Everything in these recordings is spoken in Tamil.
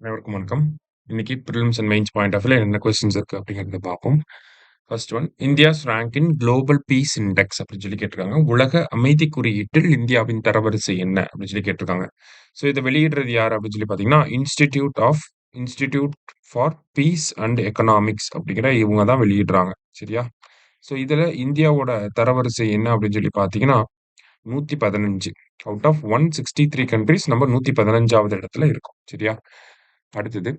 அனைவருக்கும் வணக்கம். இன்னைக்கு prelims and mains point of வியூல என்ன கொஸ்டின்ஸ் இருக்கு அப்படிங்கிறத பார்ப்போம். First one India's rank in global peace index அப்படின்னு சொல்லி கேட்டிருக்காங்க. உலக அமைதி குறியீட்டில் இந்தியாவின் தரவரிசை என்ன அப்படின்னு சொல்லி கேட்டிருக்காங்க. ஸோ இதை வெளியிடுறது யார் அப்படின்னு சொல்லி பார்த்தீங்கன்னா, institute for peace and economics அப்படிங்கிற இவங்க தான் வெளியிடுறாங்க. சரியா? ஸோ இதுல இந்தியாவோட தரவரிசை என்ன அப்படின்னு சொல்லி பார்த்தீங்கன்னா, 115 அவுட் ஆஃப் 163 கண்ட்ரீஸ் நம்ம 115வது இடத்துல இருக்கோம். சரியா? அடுத்தது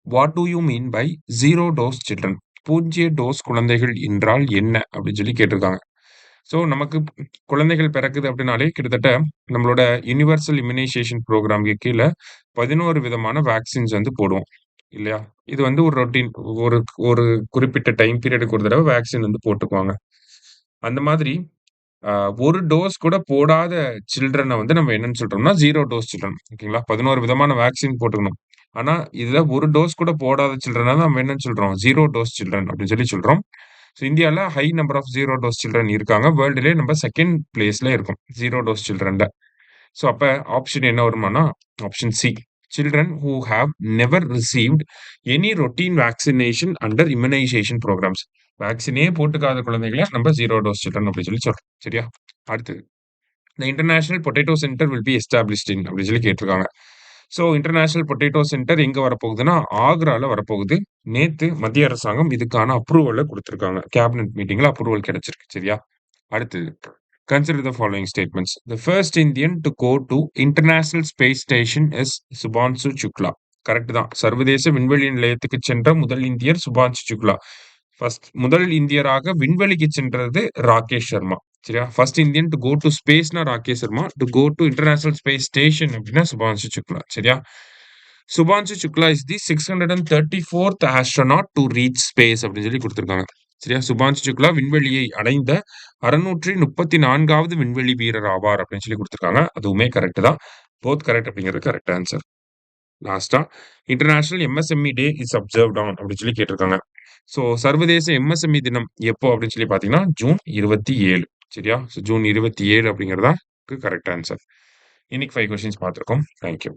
what do you mean by zero dose children? பூஜ்ய டோஸ் குழந்தைகள் என்றால் என்ன அப்படின்னு சொல்லி கேட்டிருக்காங்க. ஸோ நமக்கு குழந்தைகள் பிறக்குது அப்படின்னாலே கிட்டத்தட்ட நம்மளோட யுனிவர்சல் இம்யூனைசேஷன் ப்ரோக்ராம்க்கு கீழே 11 விதமான வேக்சின்ஸ் வந்து போடுவோம் இல்லையா? இது வந்து ஒரு ரொட்டீன் ஒரு ஒரு குறிப்பிட்ட டைம் பீரியடுக்கு ஒரு தடவை வேக்சின் வந்து போட்டுக்குவாங்க. அந்த மாதிரி ஒரு டோஸ் கூட போடாத சில்ட்ரன வந்து நம்ம என்னன்னு சொல்றோம்னா, 0 டோஸ் சில்ட்ரன் ஓகேங்களா? 11 விதமான வேக்சின் போட்டுக்கணும். ஆனா, இதுல ஒரு டோஸ் கூட போடாத சில்ட்ரன தான் நம்ம என்னன்னு சொல்றோம்? 0 டோஸ் சில்ட்ரன் அப்படின்னு சொல்லி சொல்றோம். ஸோ இந்தியால high number of 0 dose children இருக்காங்க. வேர்ல்டுலயே நம்ம 2ண்ட் பிளேஸ்ல இருக்கோம். 0 டோஸ் சில்ட்ரன்ல. ஸோ அப்ப ஆப்ஷன் என்ன வருமானா, option C. Children who have never received any routine vaccination under immunisation programmes. வேக்சினே போட்டுக்காத குழந்தைகள நம்ம 0 டோஸ் சில்ட்ரன் அப்படின்னு சொல்லி சொல்றோம். சரியா? அடுத்தது. த international potato centre will be established இன் அப்படின்னு சொல்லி கேட்டிருக்காங்க. ஸோ இன்டர்நேஷனல் பொட்டேட்டோ சென்டர் எங்க வரப்போகுதுன்னா, ஆக்ரால வரப்போகுது. நேத்து மத்திய அரசாங்கம் இதுக்கான அப்ரூவல குடுத்திருக்காங்க. கேபினட் மீட்டிங்ல அப்ரூவல் கிடைச்சிருக்கு. சரியா? அடுத்தது. Consider the following statements. The first Indian to go to international space Station is Shubhanshu Shukla. Correct தான். சர்வதேச விண்வெளி நிலையத்துக்கு சென்ற முதல் இந்தியர் சுபான்சு சுக்லா. முதல் இந்தியராக விண்வெளிக்கு சென்றது ராகேஷ் சர்மா. சரியா? First Indian to go to ஸ்பேஸ்னா Rakesh Sharma. To go to international space station அப்படின்னா சுபான்சு சுக்லா. சரியா? Shubhanshu Shukla is the 634th astronaut to reach space அப்படின்னு சொல்லி குடுத்திருக்காங்க. சரியா? சுபான்சு சுக்லா விண்வெளியை அடைந்த 634வது விண்வெளி வீரர் ஆவார் அப்படின்னு சொல்லி குடுத்திருக்காங்க. அதுவுமே கரெக்ட் தான். போத் கரெக்ட் அப்படிங்கிறது கரெக்ட் ஆன்சர். லாஸ்ட்டா international MSME day is observed on அப்படின்னு சொல்லி கேட்டிருக்காங்க. ஸோ சர்வதேச எம்எஸ்எம்இ தினம் எப்போ அப்படின்னு சொல்லி பார்த்தீங்கன்னா, ஜூன் 27. சரியா? ஸோ ஜூன் 27 அப்படிங்கிறது தான் கரெக்ட் ஆன்சர். இன்னைக்கு 5 கொஸ்டின்ஸ் பார்த்திருக்கோம். Thank you.